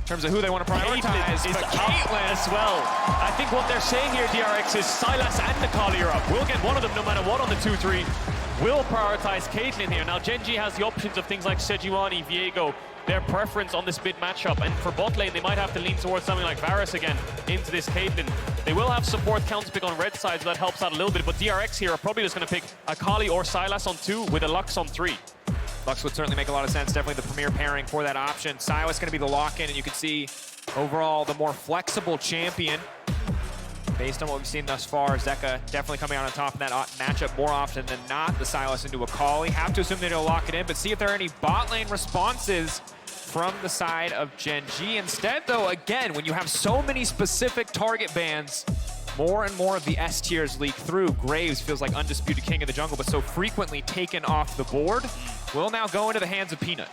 in terms of who they want to prioritize, is but up Caitlyn as well. I think what they're saying here, DRX, is Sylas and Akali are up. We'll get one of them no matter what on the 2-3. We'll prioritize Caitlyn here. Now, Gen.G has the options of things like Sejuani, Viego, their preference on this mid matchup. And for bot lane, they might have to lean towards something like Varus again into this Caitlyn. They will have support counter pick on red side, so that helps out a little bit. But DRX here are probably just going to pick Akali or Sylas on 2 with a Lux on 3. Lux would certainly make a lot of sense. Definitely the premier pairing for that option. Sylas going to be the lock-in, and you can see overall the more flexible champion. Based on what we've seen thus far, Zeka definitely coming out on top of that matchup more often than not. The Sylas into Akali. Have to assume they'll lock it in, but see if there are any bot lane responses from the side of Gen.G. Instead, though, again, when you have so many specific target bans, more and more of the S tiers leak through. Graves feels like undisputed king of the jungle, but so frequently taken off the board, will now go into the hands of Peanut.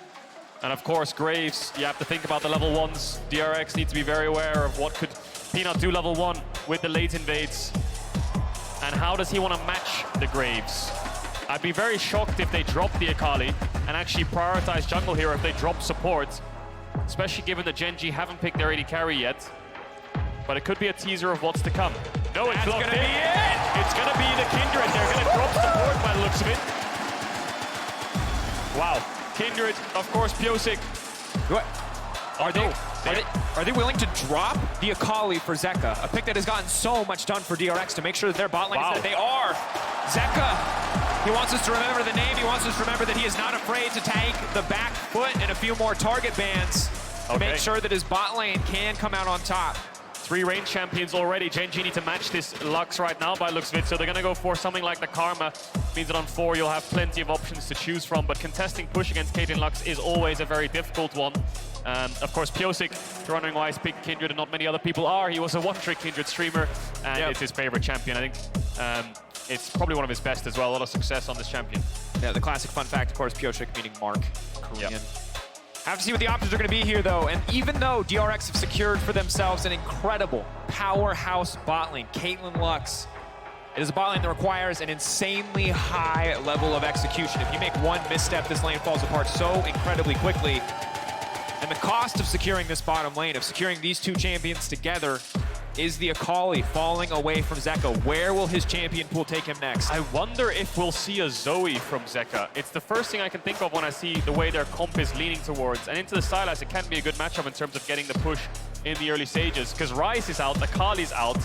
And of course, Graves, you have to think about the level 1s. DRX needs to be very aware of what could Peanut do level 1 with the late invades. And how does he want to match the Graves? I'd be very shocked if they drop the Akali and actually prioritize jungle here if they drop support, especially given that Gen.G haven't picked their AD carry yet. But it could be a teaser of what's to come. No, it's blocked in. It's going to be the Kindred. They're going to drop support by the looks of it. Wow. Kindred, of course, Pyosik. What? Are they willing to drop the Akali for Zeka? A pick that has gotten so much done for DRX to make sure that their bot lane is that they are. Zeka, he wants us to remember the name. He wants us to remember that he is not afraid to take the back foot and a few more target bans to make sure that his bot lane can come out on top. 3 range champions already. Gen.G need to match this Lux right now by looks of it, so they're going to go for something like the Karma. Means that on 4 you'll have plenty of options to choose from, but contesting push against Caitlyn Lux is always a very difficult one. Of course, Pyosik, if you're wondering why he's picked Kindred and not many other people are, he was a one-trick Kindred streamer, and it's his favorite champion. I think it's probably one of his best as well. A lot of success on this champion. Yeah, the classic fun fact, of course, Pyosik meaning Mark, Korean. Have to see what the options are going to be here, though. And even though DRX have secured for themselves an incredible powerhouse bot lane, Caitlyn Lux, it is a bot lane that requires an insanely high level of execution. If you make one misstep, this lane falls apart so incredibly quickly. And the cost of securing this bottom lane, of securing these two champions together, is the Akali falling away from Zeka. Where will his champion pool take him next? I wonder if we'll see a Zoe from Zeka. It's the first thing I can think of when I see the way their comp is leaning towards. And into the Sylas, it can be a good matchup in terms of getting the push in the early stages. Because Ryze is out, Akali's out.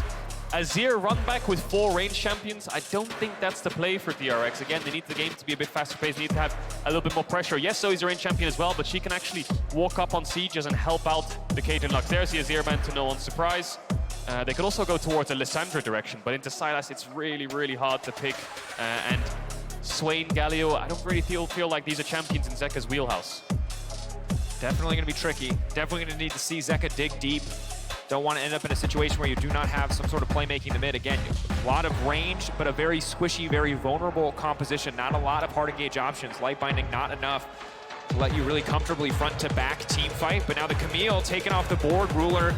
Azir run back with 4 range champions. I don't think that's the play for DRX. Again, they need the game to be a bit faster paced. They need to have a little bit more pressure. Yes, Zoe's a range champion as well, but she can actually walk up on sieges and help out the Caitlyn Lux. There's the Azir ban to no one's surprise. They could also go towards a Lissandra direction, but into Sylas, it's really, really hard to pick. And Swain, Galio, I don't really feel like these are champions in Zeka's wheelhouse. Definitely going to be tricky. Definitely going to need to see Zeka dig deep. Don't want to end up in a situation where you do not have some sort of playmaking in the mid. Again, a lot of range, but a very squishy, very vulnerable composition. Not a lot of hard engage options. Light binding, not enough to let you really comfortably front to back team fight. But now the Camille taken off the board. Ruler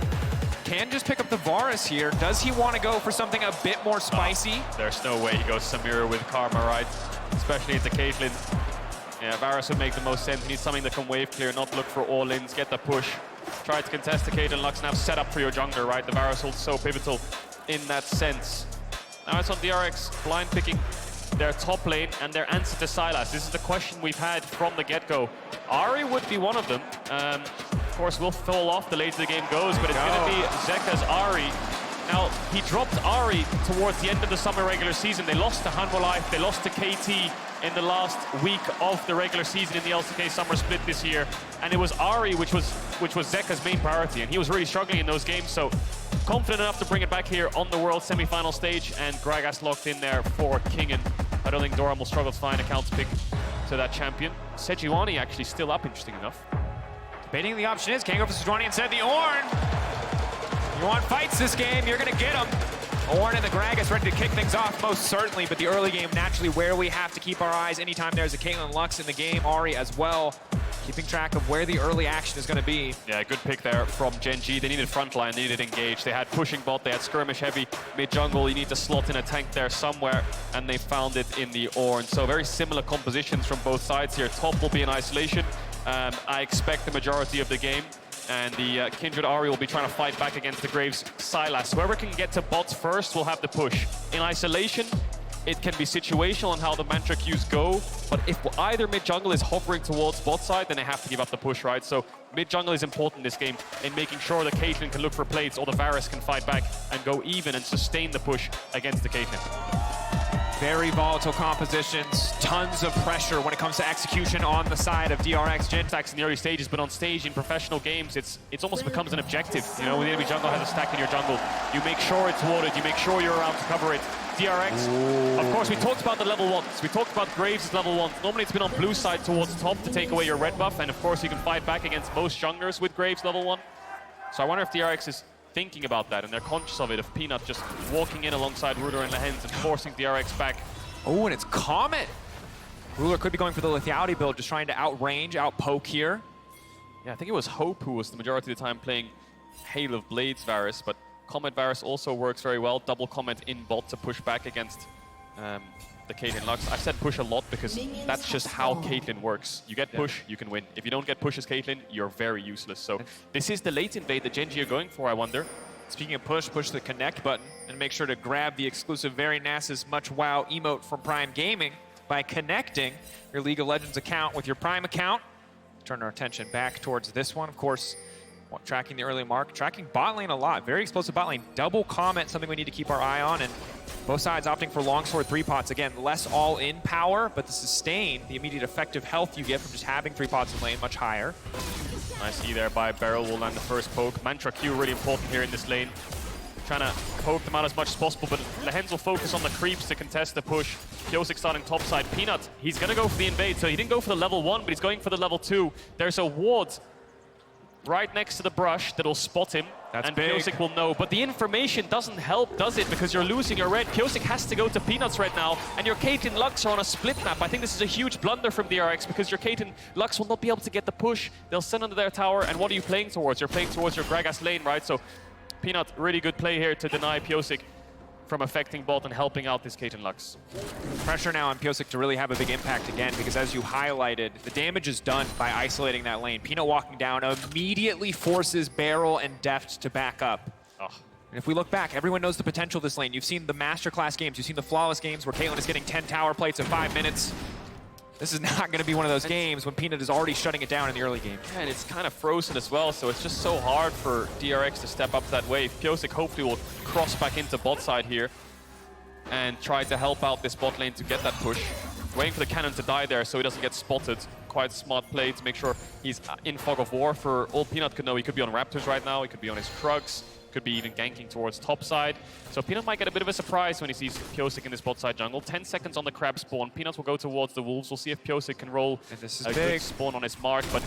can just pick up the Varus here. Does he want to go for something a bit more spicy? There's no way he goes Samira with Karma, right? Especially into Caitlyn. Yeah, Varus would make the most sense. He needs something that can wave clear, not look for all-ins, get the push. Try to contest the Caitlyn Lux, now set up for your jungler, right? The Varus holds so pivotal in that sense. Now it's on DRX, blind picking their top lane and their answer to Sylas. This is the question we've had from the get-go. Ahri would be one of them. Of course, will fall off the later the game goes, but it's going to be Zeka's Ahri. Now, he dropped Ahri towards the end of the summer regular season. They lost to Hanwha, they lost to KT in the last week of the regular season in the LCK summer split this year. And it was Ahri which was Zeka's main priority, and he was really struggling in those games, so confident enough to bring it back here on the World semi-final stage, and Gragas locked in there for Kingen. I don't think Doran will struggle to find a counter pick to that champion. Sejuani actually still up, interesting enough. Debating the option is, can't go for Sejuani instead. The Ornn! You want fights this game, you're gonna get them. Ornn and the Gragas ready to kick things off, most certainly, but the early game naturally where we have to keep our eyes anytime there's a Caitlyn Lux in the game, Ahri as well. Keeping track of where the early action is gonna be. Yeah, good pick there from Gen.G. They needed frontline, they needed engage. They had pushing bot, they had skirmish heavy, mid-jungle. You need to slot in a tank there somewhere, and they found it in the Ornn. So very similar compositions from both sides here. Top will be in isolation. I expect the majority of the game. And the Kindred Ahri will be trying to fight back against the Graves Sylas. Whoever can get to bots first will have the push. In isolation, it can be situational on how the mantra queues go, but if either mid jungle is hovering towards bot side, then they have to give up the push, right? So mid jungle is important in this game in making sure that Caitlyn can look for plates or the Varus can fight back and go even and sustain the push against the Caitlyn. Very volatile compositions, tons of pressure when it comes to execution on the side of DRX Gen. Stacks in the early stages, but on stage in professional games, it almost becomes an objective. You know, when the enemy jungle has a stack in your jungle, you make sure it's warded, you make sure you're around to cover it. DRX, of course, we talked about the level 1s. We talked about Graves' level 1s. Normally it's been on blue side towards top to take away your red buff, and of course you can fight back against most junglers with Graves level 1. So I wonder if DRX is thinking about that, and they're conscious of it, of Peanut just walking in alongside Ruler and Lehends and forcing DRX back. Oh, and it's Comet. Ruler could be going for the lethality build, just trying to outrange, outpoke here. Yeah, I think it was Hope who was the majority of the time playing Hail of Blades Varus, but Comet Varus also works very well. Double Comet in bot to push back against the Caitlyn Lux. I've said push a lot because that's just how Caitlyn works. You get push, you can win. If you don't get push as Caitlyn, you're very useless. So this is the late invade that Gen.G are going for, I wonder. Speaking of push the connect button and make sure to grab the exclusive Very Nasa's Much Wow emote from Prime Gaming by connecting your League of Legends account with your Prime account. Turn our attention back towards this one. Of course, tracking the early mark, tracking bot lane a lot. Very explosive bot lane. Double Comet, something we need to keep our eye on. And both sides opting for longsword 3-pots. Again, less all-in power, but the sustain, the immediate effective health you get from just having 3-pots in lane, much higher. Nice E there by BeryL, will land the first poke. Mantra Q really important here in this lane. Trying to poke them out as much as possible, but Lehends will focus on the creeps to contest the push. Pyosik starting topside. Peanut, he's going to go for the invade, so he didn't go for the level 1, but he's going for the level 2. There's a ward right next to the brush that'll spot him. That's and big. Pyosik will know. But the information doesn't help, does it? Because you're losing your red. Pyosik has to go to Peanuts right now, and your Caitlyn Lux are on a split map. I think this is a huge blunder from DRX because your Caitlyn Lux will not be able to get the push. They'll send under their tower, and what are you playing towards? You're playing towards your Gragas lane, right? So Peanut, really good play here to deny Pyosik from affecting bot and helping out this Caitlyn Lux. Pressure now on Pyosik to really have a big impact again, because as you highlighted, the damage is done by isolating that lane. Peanut walking down immediately forces BeryL and Deft to back up. And if we look back, everyone knows the potential of this lane. You've seen the masterclass games, you've seen the flawless games where Caitlyn is getting 10 tower plates in 5 minutes. This is not going to be one of those games when Peanut is already shutting it down in the early game. Yeah, and it's kind of frozen as well, so it's just so hard for DRX to step up that wave. Pyosik hopefully will cross back into bot side here and try to help out this bot lane to get that push. Waiting for the cannon to die there so he doesn't get spotted. Quite smart play to make sure he's in fog of war. For all Peanut could know, he could be on Raptors right now, he could be on his Krugs, could be even ganking towards top side. So Peanut might get a bit of a surprise when he sees Pyosik in this bot side jungle. 10 seconds on the crab spawn. Peanut will go towards the wolves. We'll see if Pyosik can roll a good spawn on his mark, but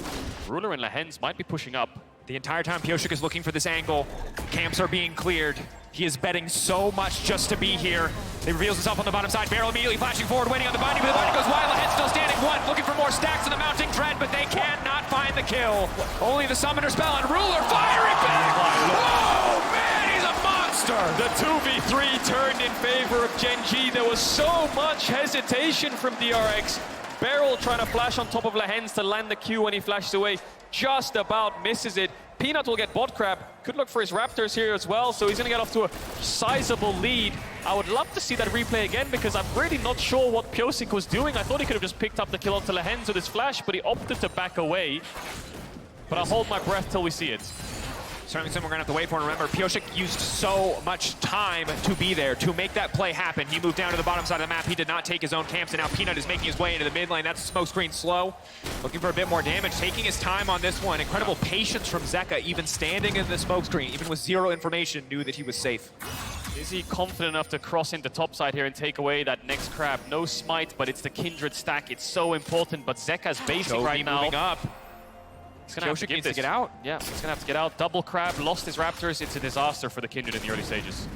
Ruler and Lehends might be pushing up. The entire time Pyosik is looking for this angle. Camps are being cleared. He is betting so much just to be here. He reveals himself on the bottom side. BeryL immediately flashing forward, waiting on the binding, but the binding goes wide. Lehends still standing one, looking for more stacks in the mounting dread, but they cannot find the kill. Only the summoner spell, and Ruler firing back! Oh man, he's a monster! The 2v3 turned in favor of Gen.G. There was so much hesitation from DRX. BeryL trying to flash on top of Lehends to land the Q when he flashes away. Just about misses it. Peanut will get bot crab. Could look for his Raptors here as well, so he's going to get off to a sizable lead. I would love to see that replay again because I'm really not sure what Pyosik was doing. I thought he could have just picked up the kill onto Lehends with his flash, but he opted to back away. But I'll hold my breath till we see it. Certainly something we're going to have to wait for. And remember, Pyosik used so much time to be there, to make that play happen. He moved down to the bottom side of the map. He did not take his own camps, and now Peanut is making his way into the mid lane. That's smoke screen slow. Looking for a bit more damage, taking his time on this one. Incredible patience from Zeka, even standing in the smoke screen, even with zero information, knew that he was safe. Is he confident enough to cross into topside here and take away that next crab? No smite, but it's the Kindred stack. It's so important, but Zeka's basic Chovy right now. moving up. He's gonna have to needs to get out. Yeah, he's gonna have to get out. Double crab, lost his Raptors. It's a disaster for the Kindred in the early stages.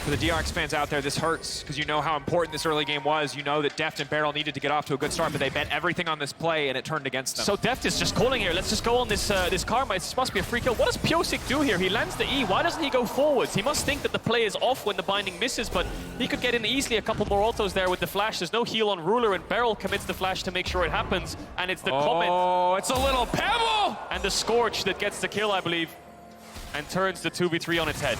For the DRX fans out there, this hurts because you know how important this early game was. You know that Deft and BeryL needed to get off to a good start, but they bet everything on this play and it turned against them. So Deft is just calling here. Let's just go on this this karma. This must be a free kill. What does Pyosik do here? He lands the E. Why doesn't he go forwards? He must think that the play is off when the binding misses, but he could get in easily. A couple more autos there with the flash. There's no heal on Ruler, and BeryL commits the flash to make sure it happens. And it's the comment. Oh, it's a little pebble! And the Scorch that gets the kill, I believe, and turns the 2v3 on its head.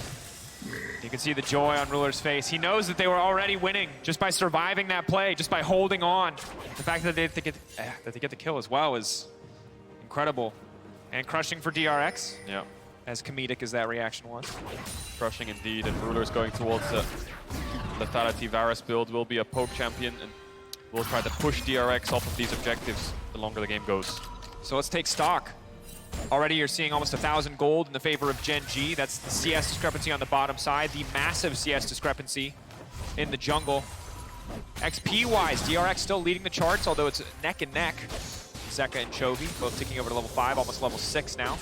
You can see the joy on Ruler's face. He knows that they were already winning just by surviving that play, just by holding on. The fact that they get the kill as well is incredible. And crushing for DRX. Yeah. As comedic as that reaction was. Crushing indeed, and Ruler's going towards the lethality. Varus build will be a poke champion, and we'll try to push DRX off of these objectives the longer the game goes. So let's take stock. Already you're seeing almost 1,000 gold in the favor of Gen.G. That's the CS discrepancy on the bottom side, the massive CS discrepancy in the jungle. XP-wise, DRX still leading the charts, although it's neck and neck. Zeka and Chovy both ticking over to level 5, almost level 6 now.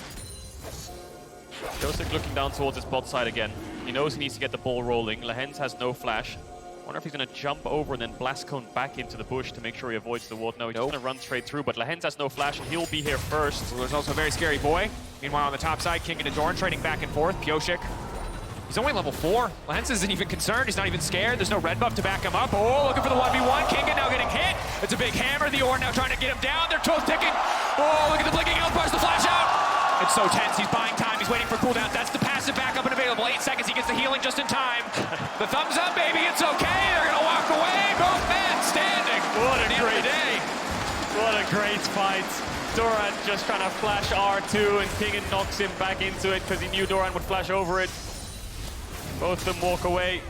Pyosik looking down towards his bot side again. He knows he needs to get the ball rolling. Lehends has no flash. Wonder if he's going to jump over and then blast cone back into the bush to make sure he avoids the ward. No, he's just going to run straight through, but Lehends has no flash and he'll be here first. So there's also a very scary boy. Meanwhile, on the top side, Kingen and Doran trading back and forth. Pyosik, he's only level 4. Lehends isn't even concerned. He's not even scared. There's no red buff to back him up. Oh, looking for the 1v1. Kingen now getting hit. It's a big hammer. The Ornn now trying to get him down. They're both ticking. Oh, look at the blinking health bars. The flash out. It's so tense. He's buying time. He's waiting for cooldown. That's the passive backup and available. 8 seconds. He gets the healing just in time. The thumbs up, baby. It's okay. They're going to walk away. Both men standing. What a great day. What a great fight. Doran just trying to flash R2 and Kingen knocks him back into it because he knew Doran would flash over it. Both of them walk away.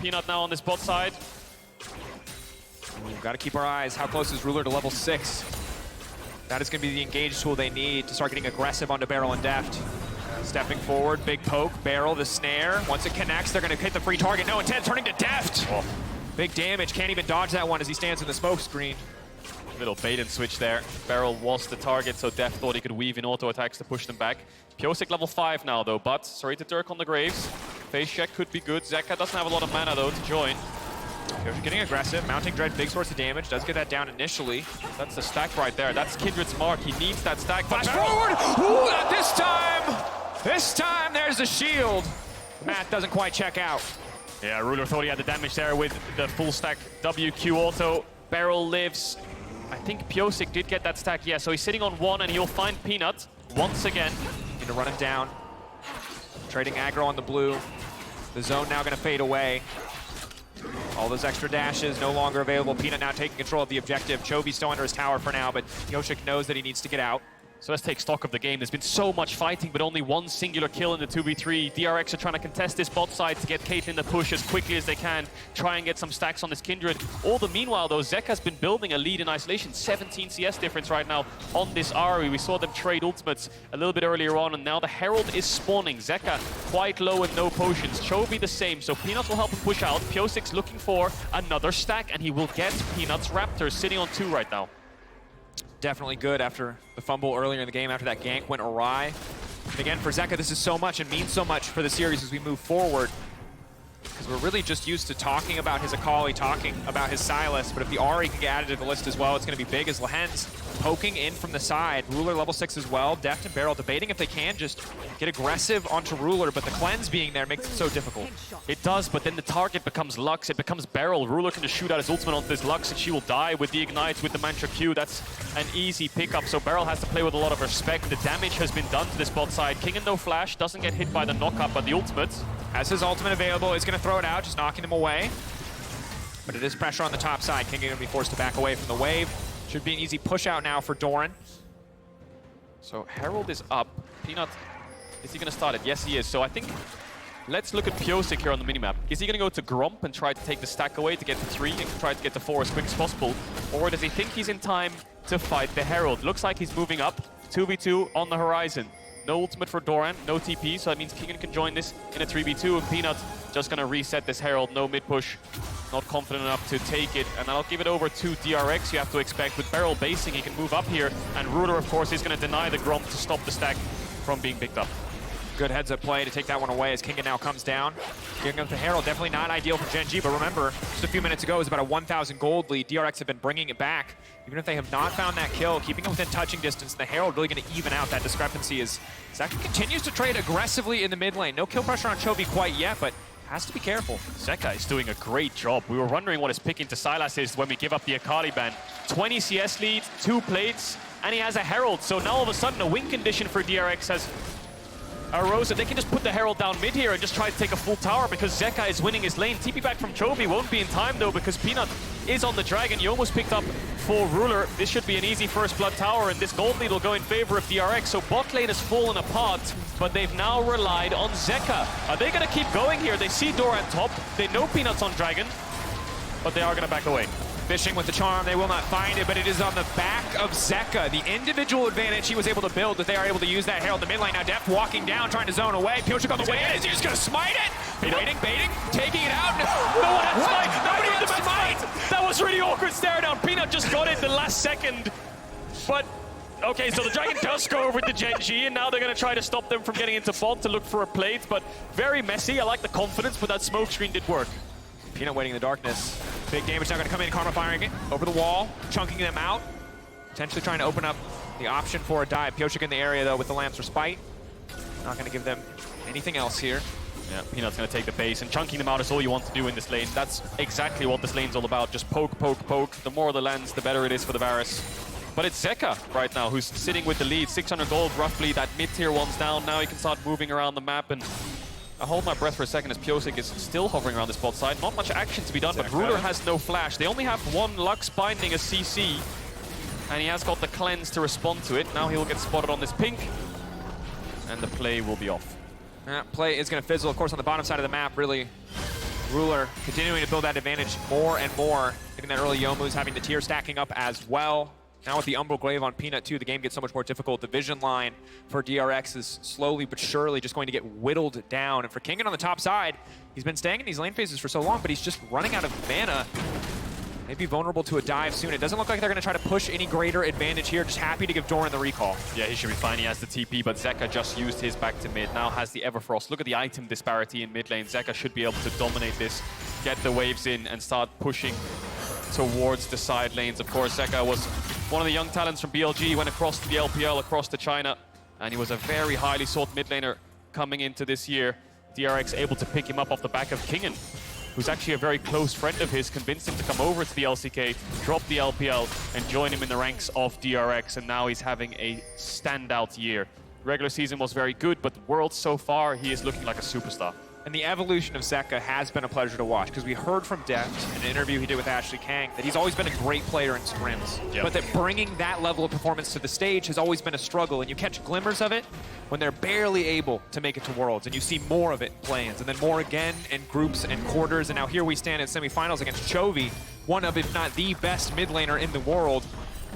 Peanut now on this bot side. We've got to keep our eyes. How close is Ruler to level 6? That is going to be the engage tool they need to start getting aggressive onto BeryL and Deft. Stepping forward, big poke, BeryL, the snare. Once it connects, they're going to hit the free target. No intent, turning to Deft. Oh. Big damage, can't even dodge that one as he stands in the smoke screen. Little bait and switch there. BeryL was the target, so Deft thought he could weave in auto attacks to push them back. Pyosik level 5 now though, but sorry to Dirk on the graves. Face check could be good. Zeka doesn't have a lot of mana though to join. Pyosik getting aggressive, mounting Dread, big source of damage, does get that down initially. That's the stack right there. That's Kindred's mark. He needs that stack. Flash forward! Ooh, not this time! This time there's a shield. Matt doesn't quite check out. Yeah, Ruler thought he had the damage there with the full stack WQ auto. BeryL lives. I think Pyosik did get that stack, yeah, so he's sitting on 1 and he'll find Peanut once again. Need to run him down. Trading aggro on the blue. The zone now gonna fade away. All those extra dashes no longer available. Peanut now taking control of the objective. Chovy still under his tower for now, but Pyosik knows that he needs to get out. So let's take stock of the game. There's been so much fighting, but only one singular kill in the 2v3. DRX are trying to contest this bot side to get Caitlyn the push as quickly as they can, try and get some stacks on this Kindred. All the meanwhile, though, Zeka's been building a lead in isolation. 17 CS difference right now on this Ahri. We saw them trade ultimates a little bit earlier on, and now the Herald is spawning. Zeka quite low and no potions. Chovy the same, so Peanut will help him push out. Pyosik's looking for another stack, and he will get Peanut's Raptors sitting on 2 right now. Definitely good after the fumble earlier in the game, after that gank went awry. And again, for Zeka, this is so much and means so much for the series as we move forward. Because we're really just used to talking about his Akali, talking about his Sylas, but if the Ahri can get added to the list as well, it's going to be big as Lehends poking in from the side. Ruler level 6 as well. Deft and BeryL debating if they can just get aggressive onto Ruler, but the cleanse being there makes it so difficult. It does, but then the target becomes Lux, it becomes BeryL. Ruler can just shoot out his ultimate onto this Lux and she will die with the ignites, with the Mantra Q. That's an easy pickup, so BeryL has to play with a lot of respect. The damage has been done to this bot side. Kingen no flash, doesn't get hit by the knockup, but the ultimate. Has his ultimate available, is going to throw it out, just knocking them away. But it is pressure on the top side. Kingen going to be forced to back away from the wave. Should be an easy push out now for Doran. So Herald is up. Peanut, is he going to start it? Yes, he is. So I think, let's look at Pyosik here on the minimap. Is he going to go to Gromp and try to take the stack away to get to 3 and try to get to 4 as quick as possible? Or does he think he's in time to fight the Herald? Looks like he's moving up. 2v2 on the horizon. No ultimate for Doran, no TP, so that means Kingen can join this in a 3v2, and Peanut just gonna reset this Herald, no mid push, not confident enough to take it, and I'll give it over to DRX. You have to expect with BeryL basing, he can move up here, and Ruler, of course, is gonna deny the Gromp to stop the stack from being picked up. Good heads-up play to take that one away as Kingen now comes down. Giving up the Herald, definitely not ideal for Gen.G, but remember, just a few minutes ago, it was about a 1,000 gold lead. DRX have been bringing it back. Even if they have not found that kill, keeping it within touching distance, the Herald really going to even out that discrepancy as Zeka continues to trade aggressively in the mid lane. No kill pressure on Chovy quite yet, but has to be careful. Zeka is doing a great job. We were wondering what his pick into Sylas is when we give up the Akali ban. 20 CS lead, 2 plates, and he has a Herald. So now all of a sudden a win condition for DRX has arose. They can just put the Herald down mid here and just try to take a full tower because Zeka is winning his lane. TP back from Chovy won't be in time though because Peanut is on the dragon. You almost picked up for Ruler. This should be an easy first blood tower and this gold lead will go in favor of DRX. So bot lane has fallen apart, but they've now relied on Zeka. Are they going to keep going here? They see Doran top. They know Peanut's on dragon, but they are going to back away. Fishing with the charm, they will not find it, but it is on the back of Zeka. The individual advantage he was able to build, that they are able to use that Herald in the mid lane. Now Deft walking down, trying to zone away. Pyosik on the way in. Is he just going to smite it? Baiting, taking it out. No one had smite. Nobody had smite. That was really awkward stare down. Peanut just got it the last second. But, okay, so the dragon does go over to Gen.G, and now they're going to try to stop them from getting into bot to look for a plate. But very messy. I like the confidence, but that smoke screen did work. Peanut waiting in the darkness. Big damage now going to come in. Karma firing it over the wall, chunking them out. Potentially trying to open up the option for a dive. Pyosik in the area, though, with the Lamb's Respite. Not going to give them anything else here. Yeah, Peanut's going to take the base, and chunking them out is all you want to do in this lane. That's exactly what this lane's all about. Just poke, poke, poke. The more the lands, the better it is for the Varus. But it's Zeka right now who's sitting with the lead. 600 gold, roughly. That mid-tier one's down. Now he can start moving around the map, and I hold my breath for a second as Pyosik is still hovering around this bot side. Not much action to be done, but Ruler has no flash. They only have one Lux binding a CC, and he has got the cleanse to respond to it. Now he'll get spotted on this pink, and the play will be off. Play is going to fizzle, of course, on the bottom side of the map, really. Ruler continuing to build that advantage more and more. Getting that early Youmu's, having the tier stacking up as well. Now with the Umbral Glaive on Peanut too, the game gets so much more difficult. The vision line for DRX is slowly but surely just going to get whittled down. And for Kingen on the top side, he's been staying in these lane phases for so long, but he's just running out of mana. Maybe vulnerable to a dive soon. It doesn't look like they're going to try to push any greater advantage here. Just happy to give Doran the recall. Yeah, he should be fine. He has the TP, but Zeka just used his back to mid. Now has the Everfrost. Look at the item disparity in mid lane. Zeka should be able to dominate this, get the waves in, and start pushing towards the side lanes. Of course, Zeka was one of the young talents from BLG, went across to the LPL, across to China, and he was a very highly sought mid laner coming into this year. DRX able to pick him up off the back of Kingen, who's actually a very close friend of his, convinced him to come over to the LCK, drop the LPL, and join him in the ranks of DRX, and now he's having a standout year. Regular season was very good, but Worlds so far, he is looking like a superstar. And the evolution of Zeka has been a pleasure to watch, because we heard from Deft in an interview he did with Ashley Kang that he's always been a great player in scrims, but that bringing that level of performance to the stage has always been a struggle, and you catch glimmers of it when they're barely able to make it to Worlds, and you see more of it in play-ins, and then more again in groups and quarters, and now here we stand in semifinals against Chovy, one of, if not the best mid laner in the world,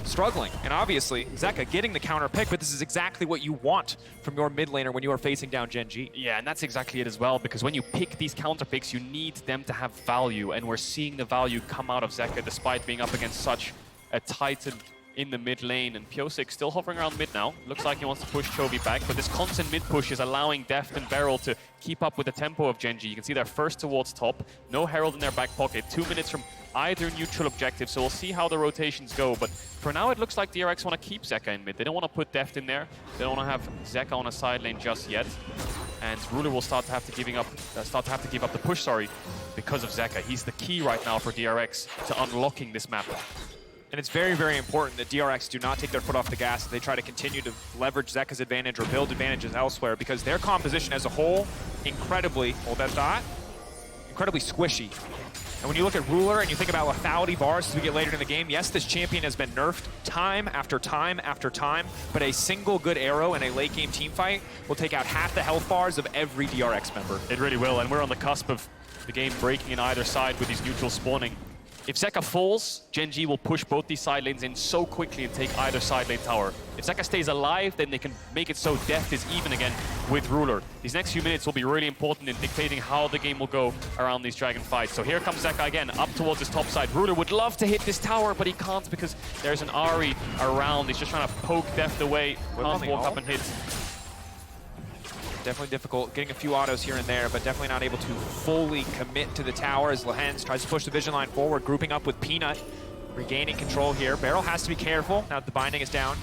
struggling. And obviously, Zeka getting the counter pick, but this is exactly what you want from your mid laner when you are facing down Gen.G. Yeah, and that's exactly it as well, because when you pick these counter picks, you need them to have value, and we're seeing the value come out of Zeka despite being up against such a titan in the mid lane. And Pyosik still hovering around mid now. Looks like he wants to push Chovy back, but this constant mid push is allowing Deft and BeryL to keep up with the tempo of Gen.G. You can see they're first towards top, no Herald in their back pocket, 2 minutes from either neutral objective, so we'll see how the rotations go. But for now, it looks like DRX want to keep Zeka in mid. They don't want to put Deft in there. They don't want to have Zeka on a side lane just yet. And Ruler will start to have to give up the push, because of Zeka. He's the key right now for DRX to unlocking this map. And it's very, very important that DRX do not take their foot off the gas as they try to continue to leverage Zeka's advantage or build advantages elsewhere, because their composition as a whole, incredibly, hold that thought, incredibly squishy. And when you look at Ruler and you think about lethality bars as we get later in the game, yes, this champion has been nerfed time after time after time, but a single good arrow in a late game team fight will take out half the health bars of every DRX member. It really will, and we're on the cusp of the game breaking in either side with these neutrals spawning. If Zeka falls, Gen.G will push both these side lanes in so quickly and take either side lane tower. If Zeka stays alive, then they can make it so Deft is even again with Ruler. These next few minutes will be really important in dictating how the game will go around these dragon fights. So here comes Zeka again, up towards his top side. Ruler would love to hit this tower, but he can't because there's an Ahri around. He's just trying to poke Deft away. Can't walk up and hit. definitely difficult. Getting a few autos here and there, but definitely not able to fully commit to the tower as Lehends tries to push the vision line forward, grouping up with Peanut, regaining control here. BeryL has to be careful now that the binding is down.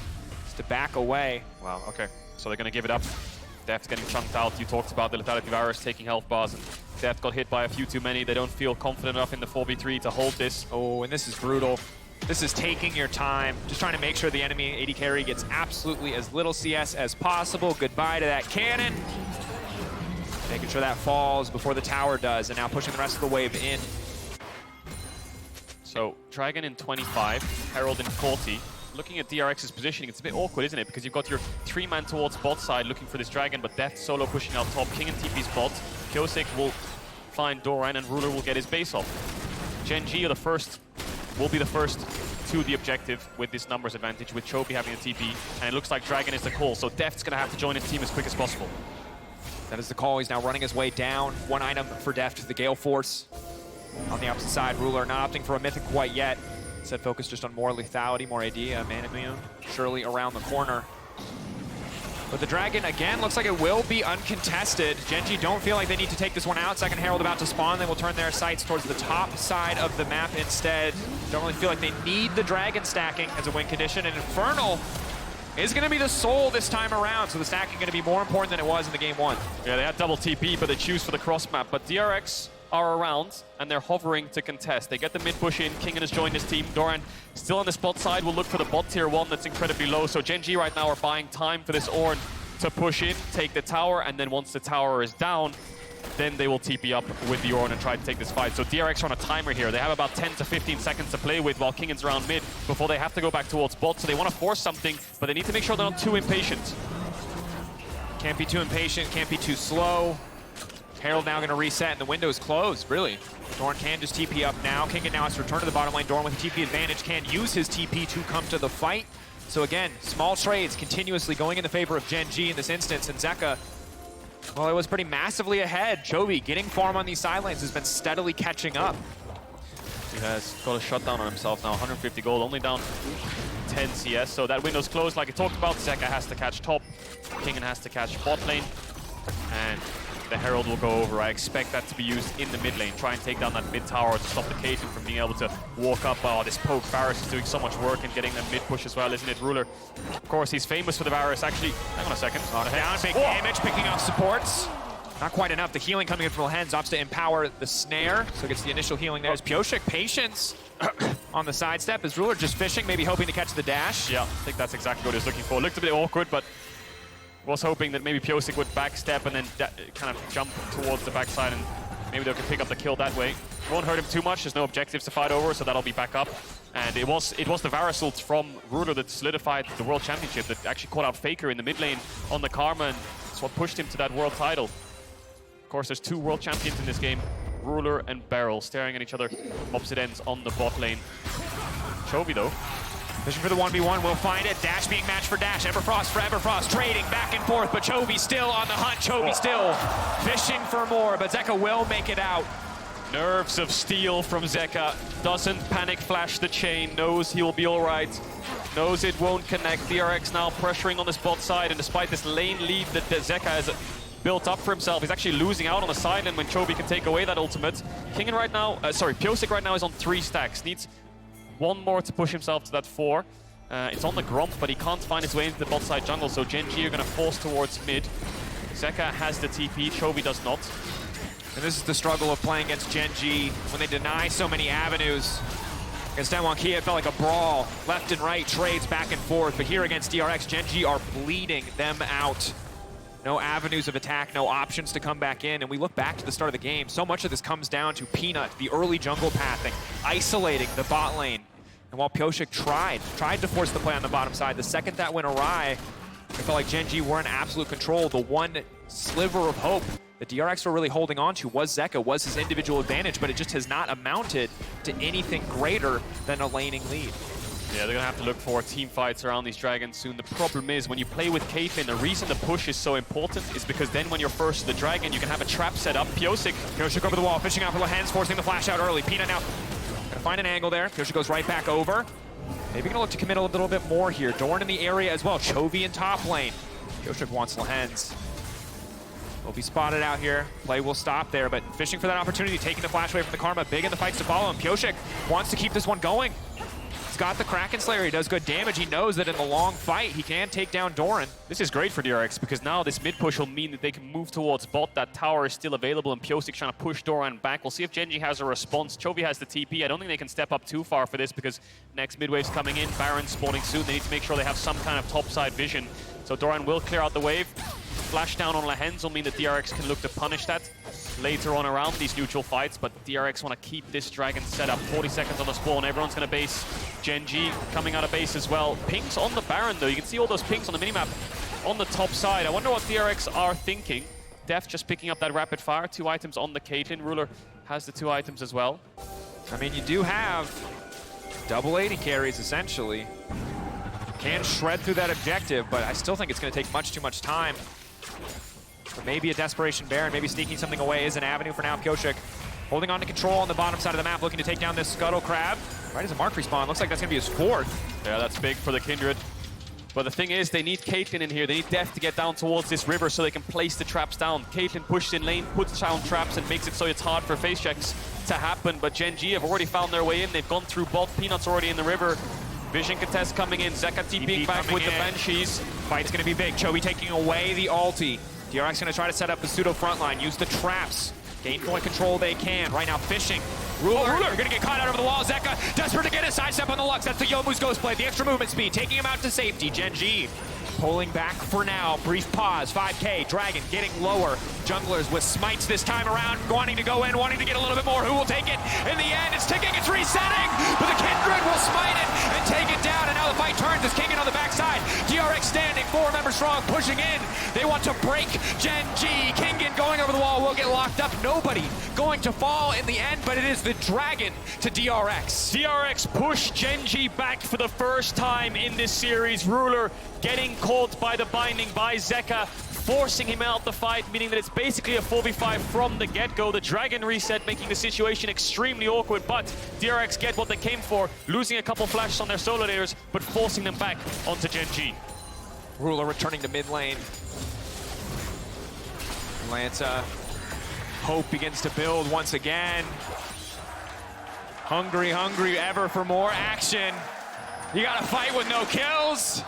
Just to back away. Wow, okay. So they're going to give it up. Deft getting chunked out. You talked about the lethality Varus taking health bars, and Deft got hit by a few too many. They don't feel confident enough in the 4v3 to hold this. Oh, and this is brutal. This is taking your time, just trying to make sure the enemy AD carry gets absolutely as little CS as possible. Goodbye to that cannon. Making sure that falls before the tower does, and now pushing the rest of the wave in. So, Dragon in 25, Herald in 40. Looking at DRX's positioning, it's a bit awkward, isn't it? Because you've got your 3-man towards bot side looking for this Dragon, but Deft solo pushing out top. Kingen TP's bot. Pyosik will find Doran, and Ruler will get his base off. Gen.G will be the first to the objective with this numbers advantage, with Chovy having the TP, and it looks like Dragon is the call, so Deft's gonna have to join his team as quick as possible. That is the call. He's now running his way down. One item for Deft, the Gale Force. On the opposite side, Ruler not opting for a mythic quite yet. Instead focused just on more lethality, more AD, man immune, surely around the corner. But the Dragon, again, looks like it will be uncontested. Gen.G don't feel like they need to take this one out. Second Herald about to spawn. They will turn their sights towards the top side of the map instead. Don't really feel like they need the Dragon stacking as a win condition. And Infernal is going to be the soul this time around. So the stacking going to be more important than it was in the game one. Yeah, they had double TP, but they choose for the cross map. But DRX are around, and they're hovering to contest. They get the mid push in. Kingen has joined his team. Doran still on the spot side will look for the bot tier 1 that's incredibly low. So Gen.G right now are buying time for this Ornn to push in, take the tower, and then once the tower is down, then they will TP up with the Ornn and try to take this fight. So DRX are on a timer here. They have about 10 to 15 seconds to play with while Kingen's around mid before they have to go back towards bot. So they want to force something, but they need to make sure they're not too impatient. Can't be too impatient, can't be too slow. Herald now going to reset, and the window is closed, really. Doran can just TP up now. Kingen now has to return to the bottom lane. Doran with a TP advantage can use his TP to come to the fight. So again, small trades continuously going in the favor of Gen.G in this instance, and Zeka, well, it was pretty massively ahead. Chovy getting farm on these side lanes has been steadily catching up. He has got a shutdown on himself now, 150 gold, only down 10 CS. So that window's closed like I talked about. Zeka has to catch top, Kingen has to catch bot lane, and the Herald will go over. I expect that to be used in the mid lane. Try and take down that mid tower to stop the Caitlyn from being able to walk up. Oh, this poke. Varus is doing so much work and getting that mid push as well, isn't it? Ruler, of course, he's famous for the Varus. Actually, hang on a second. Down, big damage, picking off supports. Not quite enough. The healing coming in from Lehends opts to empower the snare, so gets the initial healing there. As Pyosik, patience on the sidestep. Is Ruler just fishing, maybe hoping to catch the dash? Yeah, I think that's exactly what he was looking for. Looked a bit awkward, but was hoping that maybe Pyosik would backstep and then kind of jump towards the backside, and maybe they could pick up the kill that way. Won't hurt him too much. There's no objectives to fight over, so that'll be back up. And it was the Varus ult from Ruler that solidified the World Championship, that actually caught out Faker in the mid lane on the Karma, and that's what pushed him to that world title. Of course, there's 2 world champions in this game, Ruler and BeryL, staring at each other opposite ends on the bot lane. Chovy, though, Fishing for the 1v1, will find it. Dash being matched for Dash. Everfrost for Everfrost. Trading back and forth, but Chovy still on the hunt. Chovy still fishing for more, but Zeka will make it out. Nerves of steel from Zeka. Doesn't panic flash the chain. Knows he'll be all right. Knows it won't connect. DRX now pressuring on the spot side, and despite this lane lead that Zeka has built up for himself, he's actually losing out on the side lane when Chovy can take away that ultimate. Kingen right now, Pyosik right now is on 3 stacks. Needs 1 more to push himself to that 4. It's on the Gromp, but he can't find his way into the bot side jungle, so Gen.G are going to force towards mid. Zeka has the TP, Chovy does not. And this is the struggle of playing against Gen.G when they deny so many avenues. Against Gen.G, it felt like a brawl. Left and right, trades back and forth. But here against DRX, Gen.G are bleeding them out. No avenues of attack, no options to come back in. And we look back to the start of the game. So much of this comes down to Peanut, the early jungle pathing, isolating the bot lane. And while Pyosik tried to force the play on the bottom side, the second that went awry, it felt like Gen.G were in absolute control. The one sliver of hope that DRX were really holding on to was Zeka, was his individual advantage, but it just has not amounted to anything greater than a laning lead. Yeah, they're gonna have to look for team fights around these dragons soon. The problem is, when you play with Caitlyn, the reason the push is so important is because then when you're first to the dragon, you can have a trap set up. Pyosik over the wall, fishing out for Lehends, forcing the flash out early. Peanut now gonna find an angle there. Pyosik goes right back over. Maybe gonna look to commit a little bit more here. Doran in the area as well. Chovy in top lane. Pyosik wants Lehends. Will be spotted out here. Play will stop there, but fishing for that opportunity, taking the flash away from the Karma. Big in the fights to follow him. Pyosik wants to keep this one going. He's got the Kraken Slayer. He does good damage. He knows that in the long fight, he can take down Doran. This is great for DRX because now this mid push will mean that they can move towards bot. That tower is still available and Pyosik trying to push Doran back. We'll see if Gen.G has a response. Chovy has the TP. I don't think they can step up too far for this because next mid wave's coming in. Baron spawning soon. They need to make sure they have some kind of topside vision. So Doran will clear out the wave. Flash down on Lehends will mean that DRX can look to punish that later on around these neutral fights, but DRX want to keep this Dragon set up. 40 seconds on the spawn. Everyone's going to base. Gen.G coming out of base as well. Pings on the Baron, though. You can see all those pings on the minimap on the top side. I wonder what DRX are thinking. Deft just picking up that rapid fire. 2 items on the Caitlyn. Ruler has the 2 items as well. I mean, you do have double 80 carries, essentially. Can shred through that objective, but I still think it's going to take much too much time. But maybe a desperation Baron, maybe sneaking something away is an avenue for now. Pyosik holding on to control on the bottom side of the map, looking to take down this Scuttle Crab. Right as a mark respawn, looks like that's going to be his 4th. Yeah, that's big for the Kindred. But the thing is, they need Caitlyn in here. They need Deft to get down towards this river so they can place the traps down. Caitlyn pushes in lane, puts down traps, and makes it so it's hard for face checks to happen. But Gen.G have already found their way in. They've gone through bot. Peanut's already in the river. Vision contest coming in. Zeka TPing back with the Banshees. Fight's going to be big. Chovy taking away the ulti. DRX going to try to set up the pseudo frontline, use the traps, gain point control they can. Right now, fishing. Ruler, going to get caught out over the wall. Zeka, desperate to get a sidestep on the Lux. That's the Yomu's Ghost Blade, the extra movement speed, taking him out to safety. Gen.G pulling back for now. Brief pause, 5K. Dragon getting lower. Junglers with smites this time around, wanting to go in, wanting to get a little bit more. Who will take it? In the end, it's ticking, it's resetting, but the Kindred will smite it and take it down, and now the fight turns as Kingen on the backside. DRX standing, 4 members strong, pushing in. They want to break Gen.G. Kingen going over the wall will get locked up. Nobody going to fall in the end, but it is the Dragon to DRX. DRX push Gen.G back for the first time in this series. Ruler getting caught by the binding by Zeka, forcing him out the fight, meaning that it's basically a 4v5 from the get-go. The Dragon reset making the situation extremely awkward, but DRX get what they came for, losing a couple flashes on their solo layers, but forcing them back onto Gen.G. Ruler returning to mid lane. Atlanta, hope begins to build once again. Hungry ever for more action. You gotta fight with no kills.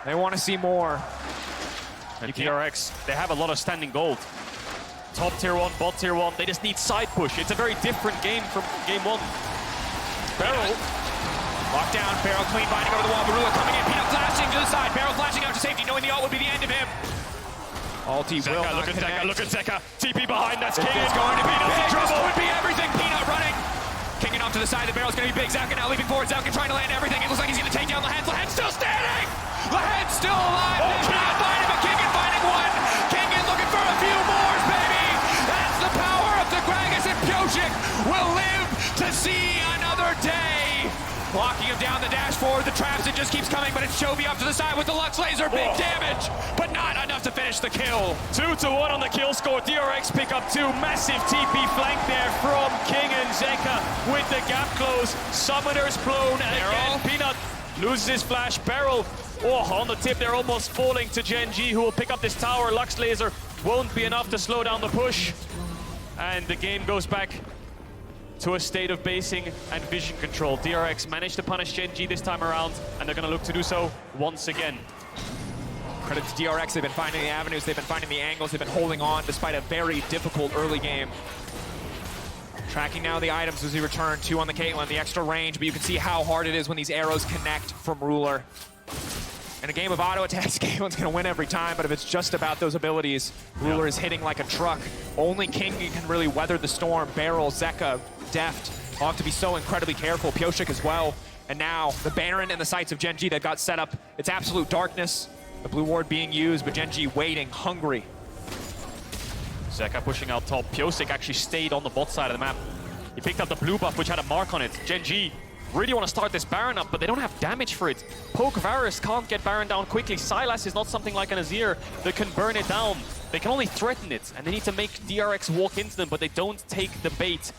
They want to see more. And DRX, they have a lot of standing gold. Top tier 1, bot tier 1, they just need side push. It's a very different game from game 1. BeryL. Locked down, BeryL clean binding over the wall. BeryL coming in, Peanut flashing to the side. BeryL flashing out to safety, knowing the ult would be the end of him. Ulti will not connect. Look at Zeka. TP behind, that's Kingen. Kingen. It's going to be Peanut's in trouble. would be everything. Peanut running. Kingen off to the side, the BeryL's going to be big. Zeka now leaping forward. Zeka trying to land everything. It looks like he's going to take down Lehends. Lehends still standing. Lehends still alive. Peanut finding, but Kingen finding one. Kingen looking for a few more, baby. That's the power of the Gragas, and Pyosik will live to see another day. Blocking him down the dash forward, the traps, it just keeps coming, but it's Chovy up to the side with the Lux Laser, big damage, but not enough to finish the kill. 2-1 on the kill score. DRX pick up 2. Massive TP flank there from Kingen. Zeka with the gap close. Summoners blown, and again Peanut loses his flash. BeryL, on the tip, they're almost falling to Gen.G, who will pick up this tower. Lux Laser won't be enough to slow down the push, and the game goes back to a state of basing and vision control. DRX managed to punish Gen.G this time around, and they're going to look to do so once again. Credit to DRX, they've been finding the avenues, they've been finding the angles, they've been holding on despite a very difficult early game. Tracking now the items as we return. 2 on the Caitlyn, the extra range, but you can see how hard it is when these arrows connect from Ruler. In a game of auto attacks, Caitlyn's gonna win every time, but if it's just about those abilities, Ruler is hitting like a truck. Only Kingen can really weather the storm. BeryL, Zeka, Deft will have to be so incredibly careful. Pyosik as well. And now the Baron and the sights of Gen.G that got set up. It's absolute darkness. The blue ward being used, but Gen.G waiting, hungry. Zeka pushing out top. Pyosik actually stayed on the bot side of the map. He picked up the blue buff, which had a mark on it. Gen.G really want to start this Baron up, but they don't have damage for it. Poke Varus can't get Baron down quickly. Sylas is not something like an Azir that can burn it down. They can only threaten it, and they need to make DRX walk into them, but they don't take the bait.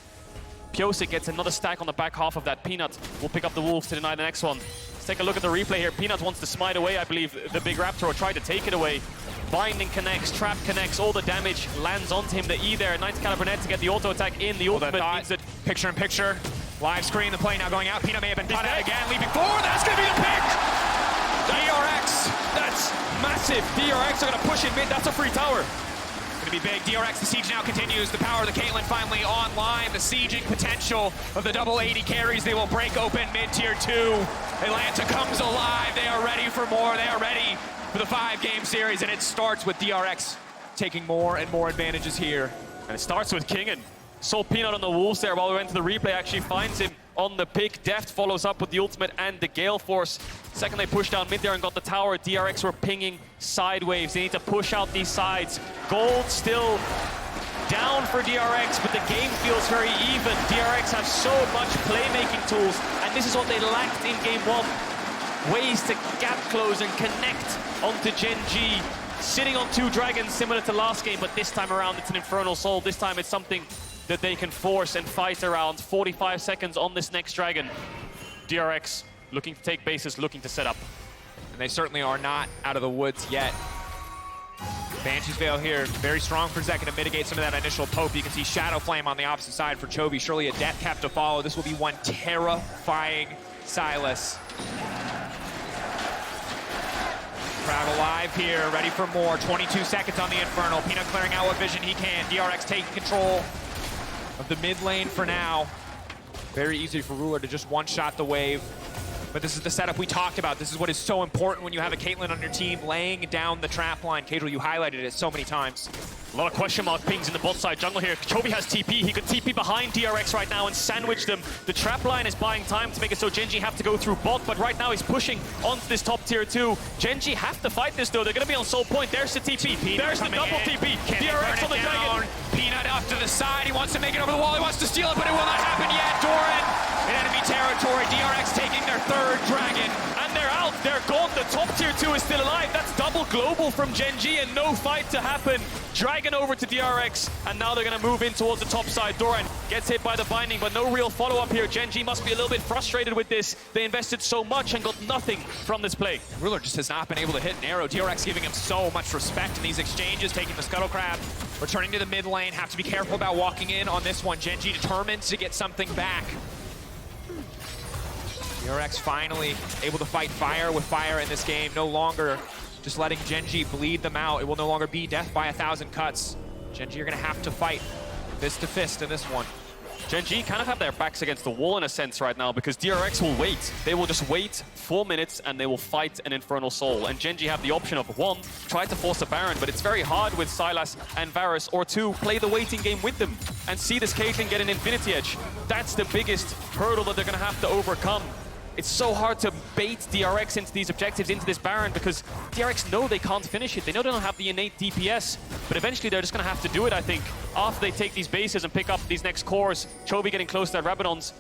Pyosik gets another stack on the back half of that. Peanut will pick up the Wolves to deny the next one. Let's take a look at the replay here. Peanut wants to smite away, I believe, the big Raptor, or tried to take it away. Binding connects, trap connects, all the damage lands onto him. The E there, 90 caliber net to get the auto attack in. The ultimate means that picture-in-picture, live screen, the play now going out. Peanut may have been cut out again, leaping forward. That's going to be the pick! DRX! that's massive. DRX are going to push in mid. That's a free tower. Going to be big. DRX, the siege now continues. The power of the Caitlyn finally online. The sieging potential of the double 80 carries. They will break open mid-tier 2. Atlanta comes alive. They are ready for more. They are ready for the 5-game series, and it starts with DRX taking more and more advantages here. And it starts with Kingen. Saw Peanut on the Wolves there while we went to the replay. Actually finds him on the pick. Deft follows up with the ultimate and the Gale Force. Second, they pushed down mid there and got the tower. DRX were pinging sideways. They need to push out these sides. Gold still down for DRX, but the game feels very even. DRX have so much playmaking tools, and this is what they lacked in game 1. Ways to gap close and connect onto Gen.G. Sitting on 2 dragons, similar to last game, but this time around it's an Infernal Soul. This time it's something that they can force and fight around. 45 seconds on this next dragon. DRX looking to take bases, looking to set up. And they certainly are not out of the woods yet. Banshee's Veil here, very strong for Zeka to mitigate some of that initial poke. You can see Shadow Flame on the opposite side for Chovy. Surely a death cap to follow. This will be one terrifying Sylas. Crowd alive here, ready for more. 22 seconds on the Infernal. Peanut clearing out what vision he can. DRX taking control of the mid lane for now. Very easy for Ruler to just one-shot the wave. But this is the setup we talked about. This is what is so important when you have a Caitlyn on your team laying down the trap line. Caedrel, you highlighted it so many times. A lot of question mark pings in the bot side jungle here. Chovy has TP. He could TP behind DRX right now and sandwich them. The trap line is buying time to make it so Gen.G have to go through bot, but right now he's pushing onto this top tier 2. Gen.G have to fight this though. They're going to be on soul point. There's the TP. There's the double TP. DRX on the dragon. Peanut up to the side. He wants to make it over the wall. He wants to steal it, but it will not happen yet. Doran in enemy territory. DRX taking their 3rd dragon. And they're out. They're gone. The top tier 2 is still alive. That's double global from Gen.G and no fight to happen. Dragon over to DRX, and now they're going to move in towards the top side. Doran gets hit by the binding, but no real follow-up here. Gen.G must be a little bit frustrated with this. They invested so much and got nothing from this play. Ruler just has not been able to hit an arrow. DRX giving him so much respect in these exchanges, taking the Scuttle Crab, returning to the mid lane. Have to be careful about walking in on this one. Gen.G determined to get something back. DRX finally able to fight fire with fire in this game. No longer just letting Gen.G bleed them out. It will no longer be death by 1,000 cuts. Gen.G are going to have to fight fist to fist in this one. Gen.G kind of have their backs against the wall in a sense right now because DRX will wait. They will just wait 4 minutes and they will fight an Infernal Soul. And Gen.G have the option of 1, try to force a Baron, but it's very hard with Sylas and Varus, or 2, play the waiting game with them and see this Caitlyn get an Infinity Edge. That's the biggest hurdle that they're going to have to overcome. It's so hard to bait DRX into these objectives, into this Baron, because DRX know they can't finish it. They know they don't have the innate DPS, but eventually they're just going to have to do it, I think, after they take these bases and pick up these next cores. Chovy getting close to that Rabadons.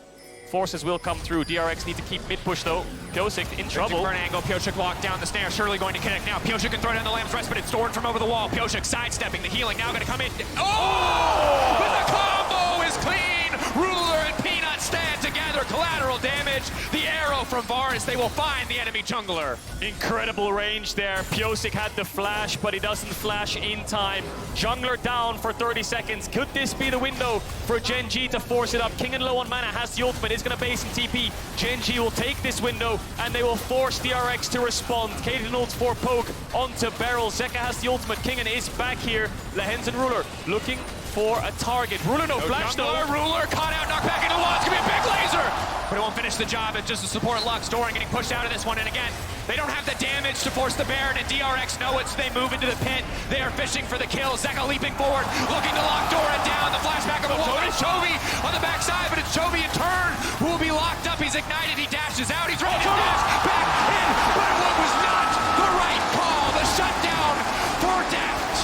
Forces will come through. DRX need to keep mid-push, though. Pyosik in trouble. For an angle. Pyosik locked down the snare. Surely going to connect now. Pyosik can throw down the Lamb's Rest, but it's Doran from over the wall. Pyosik sidestepping. The healing now going to come in. Oh! But the combo is clean! Ruler and Peanut stand together. Collateral damage. The arrow from Varus. They will find the enemy jungler. Incredible range there. Pyosik had the flash, but he doesn't flash in time. Jungler down for 30 seconds. Could this be the window for Gen.G to force it up? Kingen low on mana, has the ultimate, is going to base in TP. Gen.G will take this window, and they will force DRX to respond. Caitlyn ults for poke onto BeryL. Zeka has the ultimate. Kingen is back here. Lehends and Ruler looking for a target. Ruler no flash though. Ruler caught out, knocked back into the wall. It's going to be a big laser! But it won't finish the job. It's just a support Lux. Doran getting pushed out of this one. And again, they don't have the damage to force the Baron, and DRX know it, so they move into the pit. They are fishing for the kill. Zeka leaping forward, looking to lock Doran down. The flashback of the wall. It's Chovy on the backside, but it's Chovy in turn who will be locked up. He's ignited. He dashes out. He's ready to dash back in. But it was not the right call. The shutdown for Deft.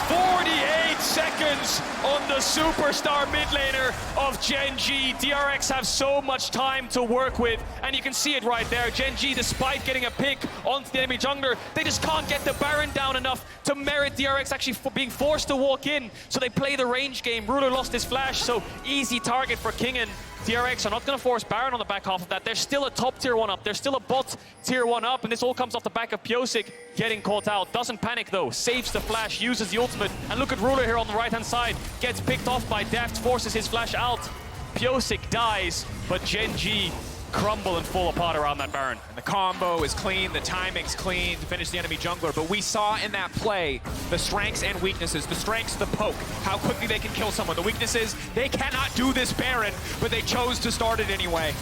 48 seconds on the superstar mid laner of Gen.G. DRX have so much time to work with, and you can see it right there. Gen.G, despite getting a pick onto the enemy jungler, they just can't get the Baron down enough to merit DRX actually being forced to walk in, so they play the range game. Ruler lost his flash, so easy target for Kingen. DRX are not going to force Baron on the back half of that. There's still a top tier 1 up. There's still a bot tier 1 up, and this all comes off the back of Pyosik getting caught out. Doesn't panic though, saves the flash, uses the ultimate, and look at Ruler here on the right-hand side. Gets picked off by Deft, forces his flash out. Pyosik dies, but Gen.G crumble and fall apart around that Baron. And the combo is clean, the timing's clean to finish the enemy jungler, but we saw in that play the strengths and weaknesses. The strengths, the poke, how quickly they can kill someone. The weaknesses, they cannot do this Baron, but they chose to start it anyway.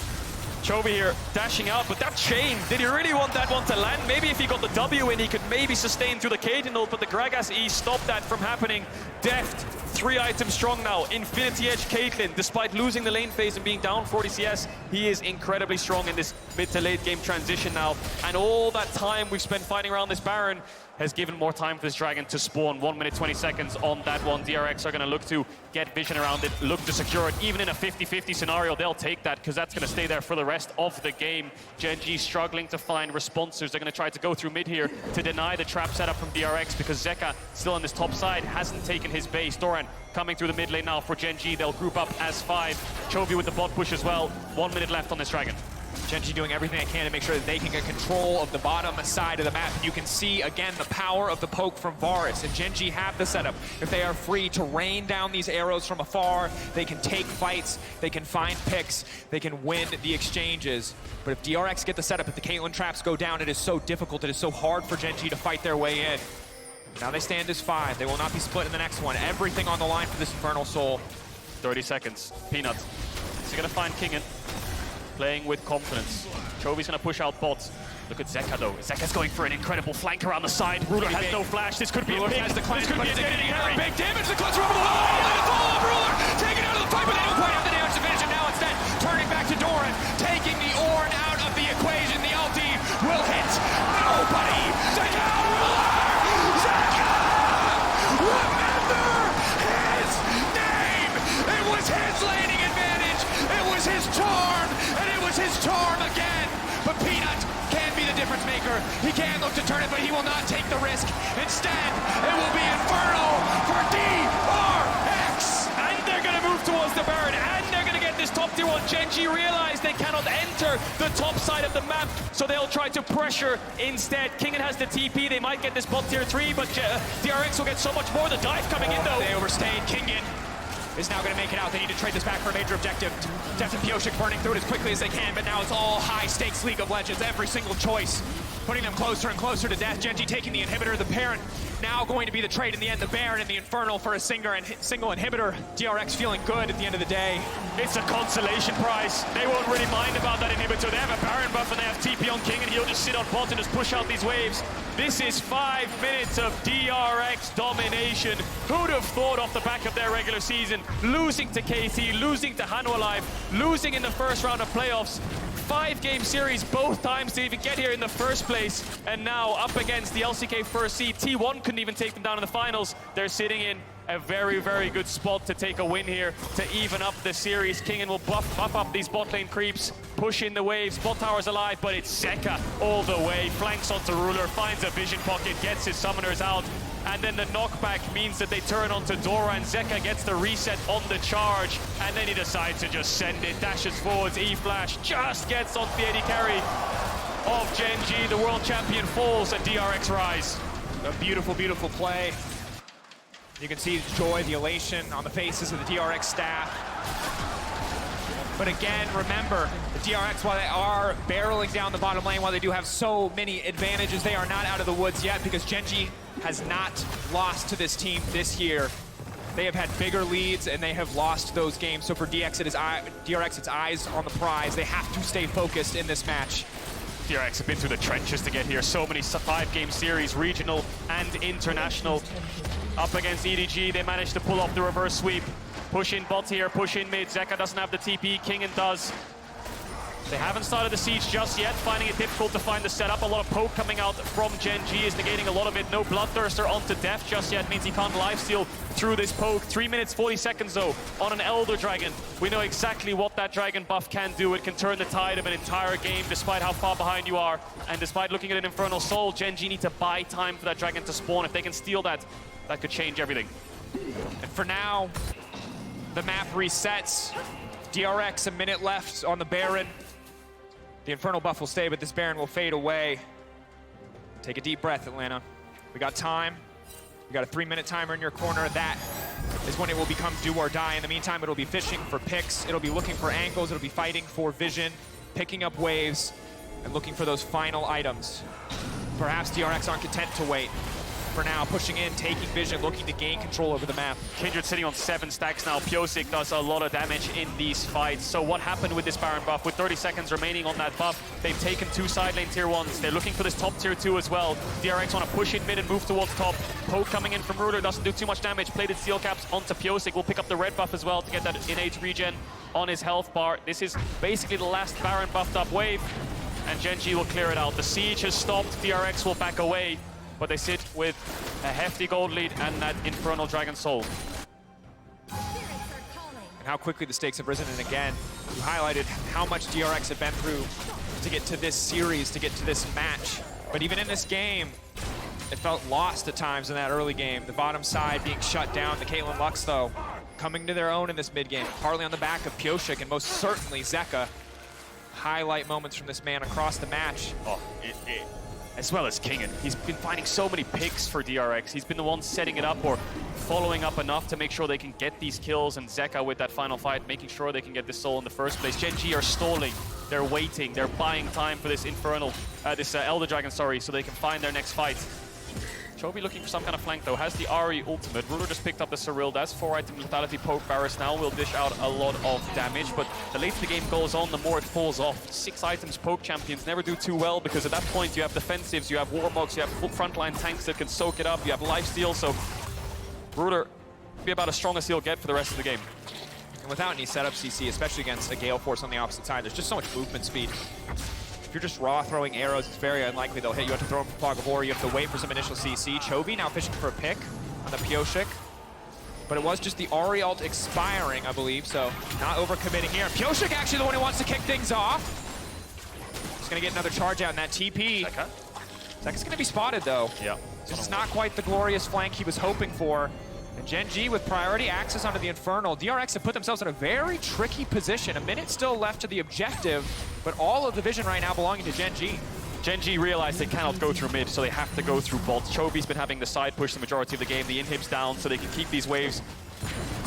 Chovy here dashing out, but that chain, did he really want that one to land? Maybe if he got the W in, he could maybe sustain through the Caitlyn ult, but the Gragas E stopped that from happening. Deft, 3 items strong now. Infinity Edge Caitlyn, despite losing the lane phase and being down 40 CS, he is incredibly strong in this mid to late game transition now. And all that time we've spent fighting around this Baron has given more time for this Dragon to spawn. 1 minute, 20 seconds on that one. DRX are going to look to get vision around it, look to secure it. Even in a 50-50 scenario, they'll take that because that's going to stay there for the rest of the game. Gen.G struggling to find responses. They're going to try to go through mid here to deny the trap setup from DRX because Zeka, still on this top side, hasn't taken his base. Doran coming through the mid lane now for Gen.G. They'll group up as 5. Chovy with the bot push as well. 1 minute left on this Dragon. Gen.G doing everything they can to make sure that they can get control of the bottom side of the map. You can see, again, the power of the poke from Varus, and Gen.G have the setup. If they are free to rain down these arrows from afar, they can take fights, they can find picks, they can win the exchanges. But if DRX get the setup, if the Caitlyn traps go down, it is so difficult, it is so hard for Gen.G to fight their way in. Now they stand as 5. They will not be split in the next one. Everything on the line for this Infernal Soul. 30 seconds. Peanut. Is he going to find Kingen? Playing with confidence. Chovy's going to push out bots. Look at Zeka though. Zeka's going for an incredible flank around the side. Ruler has no flash. This could be a pick. This could be a dead big damage. The clutch over the line. Let it fall off. Ruler taken out of the fight, but they don't quite have the damage to finish. And now instead, turning back to Doran, taking the Ornn out of the equation. The LD will hit nobody. Zeka, Ruler! Zeka! Remember his name. It was his laning advantage. It was his charm. His charm again, but Peanut can be the difference maker. He can look to turn it, but he will not take the risk. Instead, it will be Infernal for DRX. And they're going to move towards the Baron, and they're going to get this top tier 1. Gen.G realize they cannot enter the top side of the map, so they'll try to pressure instead. Kingen has the TP. They might get this bot tier 3, but DRX will get so much more. The dive coming in, though. They overstayed. Kingen is now going to make it out. They need to trade this back for a major objective. Deft and Pyosik burning through it as quickly as they can, but now it's all high-stakes League of Legends. Every single choice, putting them closer and closer to death. Gen.G taking the inhibitor, the parent. Now going to be the trade in the end, the Baron and the Infernal for a single inhibitor. DRX feeling good at the end of the day. It's a consolation prize. They won't really mind about that inhibitor. They have a Baron buff and they have TP on King, and he'll just sit on bot and just push out these waves. This is 5 minutes of DRX domination. Who'd have thought off the back of their regular season, losing to KT, losing to Hanu Alive, losing in the first round of playoffs. 5-game series both times to even get here in the first place, and now up against the LCK first seed. T1 couldn't even take them down in the finals. They're sitting in a very, very good spot to take a win here to even up the series. Kingen will buff up these bot lane creeps, push in the waves. Bot tower's alive, but it's Zeka all the way. Flanks onto Ruler, finds a vision pocket, gets his summoners out. And then the knockback means that they turn onto Doran. Zeka gets the reset on the charge, and then he decides to just send it. Dashes forwards, E-flash, just gets onto the AD carry of Gen.G. The world champion falls, and DRX rise. A beautiful, beautiful play. You can see the joy, the elation on the faces of the DRX staff. But again, remember, the DRX, while they are barreling down the bottom lane, while they do have so many advantages, they are not out of the woods yet because Gen.G has not lost to this team this year. They have had bigger leads and they have lost those games. So for DRX, it's eyes on the prize. They have to stay focused in this match. DRX have been through the trenches to get here. So many 5-game series, regional and international. Up against EDG, they managed to pull off the reverse sweep. Push in bot here, push in mid. Zeka doesn't have the TP, Kingen does. They haven't started the siege just yet, finding it difficult to find the setup. A lot of poke coming out from Gen.G is negating a lot of it. No Bloodthirster onto Deft just yet, means he can't lifesteal through this poke. 3 minutes, 40 seconds though, on an Elder Dragon. We know exactly what that Dragon buff can do. It can turn the tide of an entire game, despite how far behind you are. And despite looking at an Infernal Soul, Gen.G need to buy time for that Dragon to spawn. If they can steal that, that could change everything. And for now, the map resets. DRX, a minute left on the Baron. The Infernal buff will stay, but this Baron will fade away. Take a deep breath, Atlanta. We got time. We got a 3-minute timer in your corner. That is when it will become do or die. In the meantime, it'll be fishing for picks. It'll be looking for angles. It'll be fighting for vision, picking up waves, and looking for those final items. Perhaps DRX aren't content to wait. For now, pushing in, taking vision, looking to gain control over the map. Kindred sitting on 7 stacks now. Pyosik does a lot of damage in these fights. So what happened with this Baron buff? With 30 seconds remaining on that buff, they've taken 2 side lane tier 1s. They're looking for this top tier 2 as well. DRX want to push in mid and move towards top. Poke coming in from Ruler, doesn't do too much damage. Plated steel caps onto Pyosik. Will pick up the red buff as well to get that innate regen on his health bar. This is basically the last Baron buffed up wave. And Gen.G will clear it out. The siege has stopped. DRX will back away. But they sit with a hefty gold lead and that Infernal Dragon Soul. And how quickly the stakes have risen, and again, you highlighted how much DRX had been through to get to this series, to get to this match. But even in this game, it felt lost at times in that early game. The bottom side being shut down. The Caitlyn Lux, though, coming to their own in this mid game, partly on the back of Pyosik and most certainly Zeka. Highlight moments from this man across the match. Oh, as well as Kingen. He's been finding so many picks for DRX. He's been the one setting it up or following up enough to make sure they can get these kills, and Zeka with that final fight, making sure they can get this soul in the first place. Gen.G are stalling. They're waiting. They're buying time for this Elder Dragon, sorry, so they can find their next fight. Chovy looking for some kind of flank though, has the Ahri ultimate. Ruler just picked up the Surreal. That's 4-item lethality poke. Varus now will dish out a lot of damage, but the later the game goes on, the more it falls off. 6 items poke champions never do too well, because at that point you have defensives, you have warmogs, you have full frontline tanks that can soak it up, you have lifesteal, so Ruler will be about as strong as he'll get for the rest of the game. And without any setup CC, especially against a Gale Force on the opposite side, there's just so much movement speed. If you're just raw throwing arrows, it's very unlikely they'll hit. You have to throw them for Fog of War, you have to wait for some initial CC. Chovy now fishing for a pick on the Pyosik. But it was just the Ahri ult expiring, I believe, so not overcommitting here. Pyosik actually the one who wants to kick things off. He's gonna get another charge out in that TP. Zeka's gonna be spotted though. Yeah. This is not quite the glorious flank he was hoping for. And Gen.G with priority access onto the Infernal. DRX have put themselves in a very tricky position. A minute still left to the objective, but all of the vision right now belonging to Gen.G. Gen.G realize they cannot go through mid, so they have to go through bot. Chovy's been having the side push the majority of the game. The inhib's down, so they can keep these waves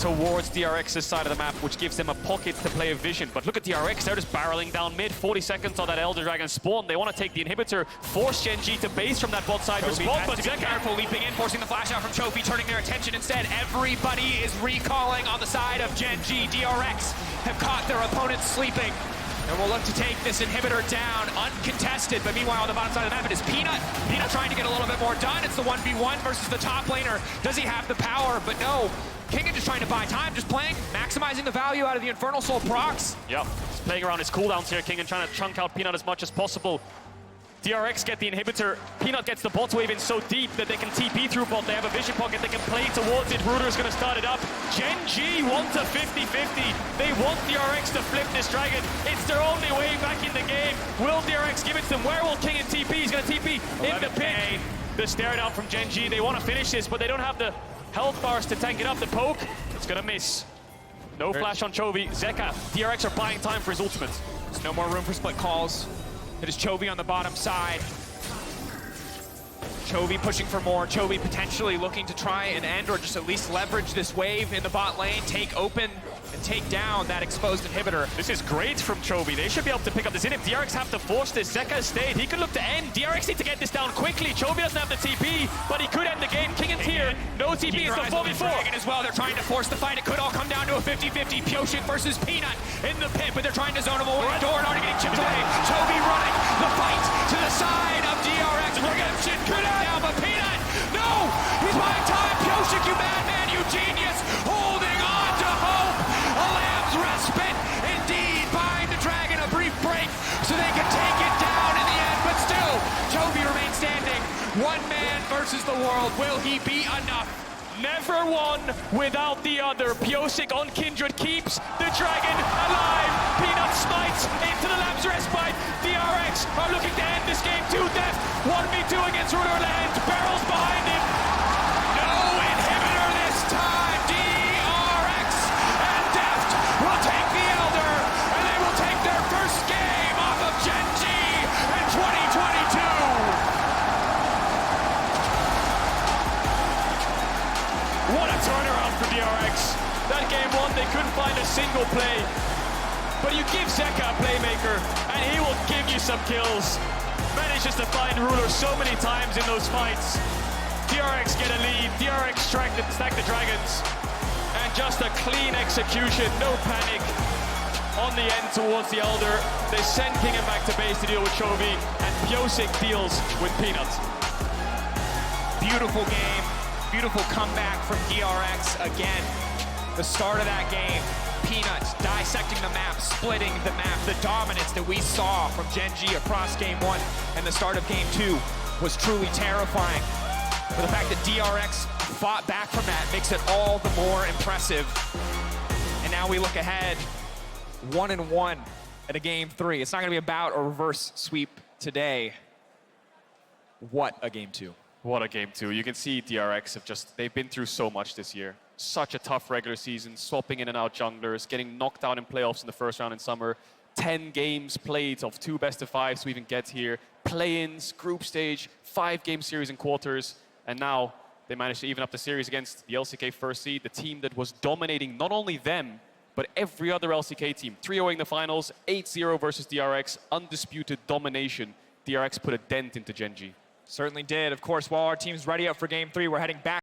towards DRX's side of the map, which gives them a pocket to play a vision. But look at DRX, they're just barreling down mid. 40 seconds on that Elder Dragon spawn. They want to take the inhibitor, force Gen.G to base from that bot side respawn, but Zeka careful, leaping in, forcing the flash out from Chovy, turning their attention instead. Everybody is recalling on the side of Gen.G. DRX have caught their opponents sleeping. And we'll look to take this inhibitor down, uncontested. But meanwhile, on the bottom side of the map, it is Peanut. Peanut trying to get a little bit more done. It's the 1v1 versus the top laner. Does he have the power? But no. Kingen just trying to buy time, just playing, maximizing the value out of the Infernal Soul procs. Yep, he's playing around his cooldowns here, Kingen trying to chunk out Peanut as much as possible. DRX get the inhibitor. Peanut gets the bot wave in so deep that they can TP through bot. They have a vision pocket, they can play towards it. Ruder's gonna start it up. Gen.G want a 50-50. They want DRX to flip this dragon. It's their only way back in the game. Will DRX give it to them? Where will Kingen TP? He's gonna TP in the pit. The stare down from Gen.G. They want to finish this, but they don't have the health bars to tank it up. The poke, it's gonna miss. No flash on Chovy. Zeka, DRX are buying time for his ultimate. There's no more room for split calls. It is Chovy on the bottom side. Chovy pushing for more. Chovy potentially looking to try and end or just at least leverage this wave in the bot lane, take open and take down that exposed inhibitor. This is great from Chovy. They should be able to pick up this inhib. DRX have to force this. Zeka stayed. He could look to end. DRX need to get this down quickly. Chovy doesn't have the TP, but he could end the game. Kingen's here. No TP. It's the 4v4. As well. They're trying to force the fight. It could all come down to a 50-50. Pyosik versus Peanut in the pit, but they're trying to zone him away. Doran already getting chipped away. Chovy running the fight to the side of DRX. Redemption could down, but Peanut, no! He's buying time. Pyosik, you madman, you genius, holding on to hope. A lamb's respite, indeed, buying the dragon a brief break so they can take it down in the end. But still, Chovy remains standing. One man versus the world. Will he be enough? Never one without the other. Pyosik on Kindred keeps the dragon alive. Peanut smites into the lamb's respite. DRX are looking to end this game to Deft. 1v2 against Ruler Lehends. BeryL's behind him. No inhibitor this time. DRX and Deft will take the Elder What a turnaround for DRX. That game one, they couldn't find a single play. But you give Zeka a playmaker, and he will give you some kills. Manages to find Ruler so many times in those fights. DRX get a lead, DRX stack the dragons. And just a clean execution, no panic. On the end towards the Elder, they send Kingen back to base to deal with Chovy, and Pyosik deals with Peanut. Beautiful game, beautiful comeback from DRX again. The start of that game, Peanut dissecting the map, splitting the map. The dominance that we saw from Gen.G across game one and the start of game two was truly terrifying. But the fact that DRX fought back from that makes it all the more impressive. And now we look ahead, 1-1 at a game three. It's not gonna be about a reverse sweep today. What a game two. What a game two. You can see DRX they've been through so much this year. Such a tough regular season, swapping in and out junglers, getting knocked out in playoffs in the first round in summer. 10 games played of 2 best-of-5s to even get here. Play-ins, group stage, 5-game series in quarters. And now they managed to even up the series against the LCK first seed, the team that was dominating not only them, but every other LCK team. 3-0ing the finals, 8-0 versus DRX, undisputed domination. DRX put a dent into Gen.G. Certainly did. Of course, while our team's ready up for game three, we're heading back